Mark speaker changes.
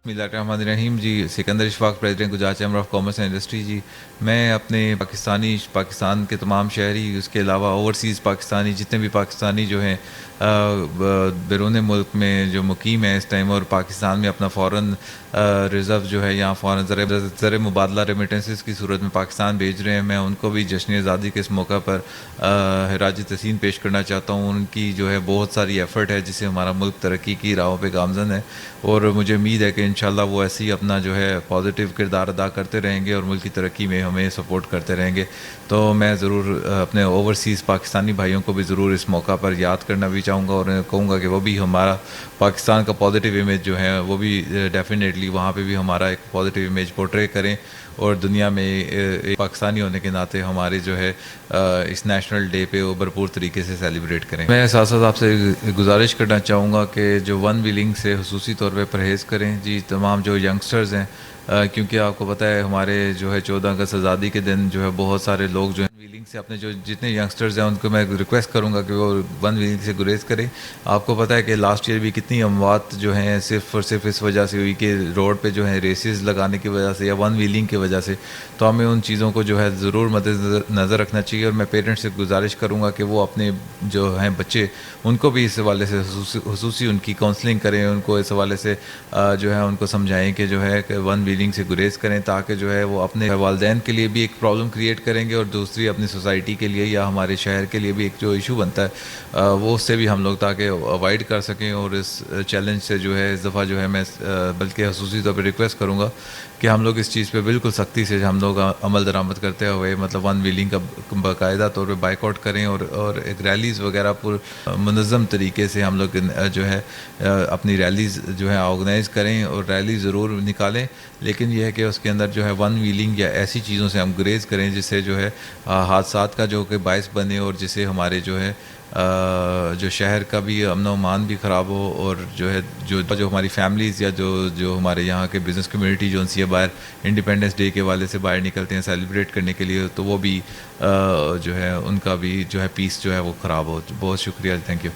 Speaker 1: بسم اللہ الرحمن الرحیم جی. Sikandar Ashfaq, president Gujrat chamber of commerce and industry. جی میں اپنے پاکستان کے تمام شہری, اس کے علاوہ اوورسیز پاکستانی جتنے بھی پاکستانی جو ہیں بیرون ملک میں جو مقیم ہیں اس ٹائم, اور پاکستان میں اپنا فورن ریزرو جو ہے یہاں فورن زر مبادلہ ریمیٹنسز کی صورت میں پاکستان بھیج رہے ہیں, میں ان کو بھی جشن آزادی کے اس موقع پر خراج تحسین پیش کرنا چاہتا ہوں. ان کی جو ہے بہت ساری ایفرٹ ہے جس سے ہمارا ملک ترقی کی راہوں پہ گامزن ہے, اور مجھے امید ہے کہ انشاءاللہ وہ ایسے ہی اپنا جو ہے پازیٹیو کردار ادا کرتے رہیں گے اور ملک کی ترقی میں ہمیں سپورٹ کرتے رہیں گے. تو میں ضرور اپنے اوورسیز پاکستانی بھائیوں کو بھی ضرور اس موقع پر یاد کرنا بھی چاہوں گا, اور کہوں گا کہ وہ بھی ہمارا پاکستان کا پازیٹیو امیج جو ہے وہ بھی ڈیفینیٹلی وہاں پہ بھی ہمارا ایک پازیٹیو امیج پورٹرے کریں, اور دنیا میں ایک پاکستانی ہونے کے ناطے ہمارے جو ہے اس نیشنل ڈے پہ وہ بھرپور طریقے سے سیلیبریٹ کریں. میں ساتھ ساتھ آپ سے گزارش کرنا چاہوں گا کہ جو ون ویلنگ سے خصوصی طور پہ پرہیز کریں جی. تمام جو ینگسٹرز ہیں, کیونکہ آپ کو پتہ ہے ہمارے جو ہے 14 اگست آزادی کے دن جو ہے بہت سارے لوگ جو ہیں ویلنگ سے اپنے جو جتنے ینگسٹرز ہیں ان کو میں ریکویسٹ کروں گا کہ وہ ون ویلنگ سے گریز کریں. آپ کو پتہ ہے کہ لاسٹ ایئر بھی کتنی اموات جو ہیں صرف اور صرف اس وجہ سے ہوئی کہ روڈ پہ جو ہے ریسز لگانے کی وجہ سے یا ون ویلنگ کی وجہ سے. تو ہمیں ان چیزوں کو جو ہے ضرور مد نظر رکھنا چاہیے, اور میں پیرنٹس سے گزارش کروں گا کہ وہ اپنے جو ہیں بچے ان کو بھی اس حوالے سے خصوصی ان کی کاؤنسلنگ کریں, ان کو اس حوالے سے جو ہے ان کو سمجھائیں کہ جو ہے کہ ون ویلنگ سے گریز کریں, تاکہ جو ہے وہ اپنے والدین کے لیے بھی ایک پرابلم کریٹ کریں گے, اور دوسری اپنی سوسائٹی کے لیے یا ہمارے شہر کے لیے بھی ایک جو ایشو بنتا ہے وہ اس سے بھی ہم لوگ تاکہ اوائڈ کر سکیں. اور اس چیلنج سے جو ہے اس دفعہ جو ہے میں بلکہ خصوصی طور پہ ریکویسٹ کروں گا کہ ہم لوگ اس چیز پہ بالکل سختی سے ہم لوگ عمل درآمد کرتے ہوئے مطلب ون ویلنگ کا باقاعدہ طور پہ بائک آؤٹ کریں, اور ایک ریلیز وغیرہ پر منظم طریقے سے ہم لوگ جو ہے اپنی ریلیز جو ہے آرگنائز کریں, اور ریلی ضرور نکالیں, لیکن یہ ہے کہ اس کے اندر جو ہے ون ویلنگ یا ایسی چیزوں سے ہم گریز کریں جس سے جو ہے حادثات کا جو کہ باعث بنے, اور جس سے ہمارے جو ہے جو شہر کا بھی امن و امان بھی خراب ہو, اور جو ہے جو ہماری فیملیز یا جو ہمارے یہاں کے بزنس کمیونٹی جو ان سے باہر انڈیپینڈنس ڈے کے والے سے باہر نکلتے ہیں سیلیبریٹ کرنے کے لیے, تو وہ بھی جو ہے ان کا بھی جو ہے پیس جو ہے وہ خراب ہو. بہت شکریہ, تھینک یو.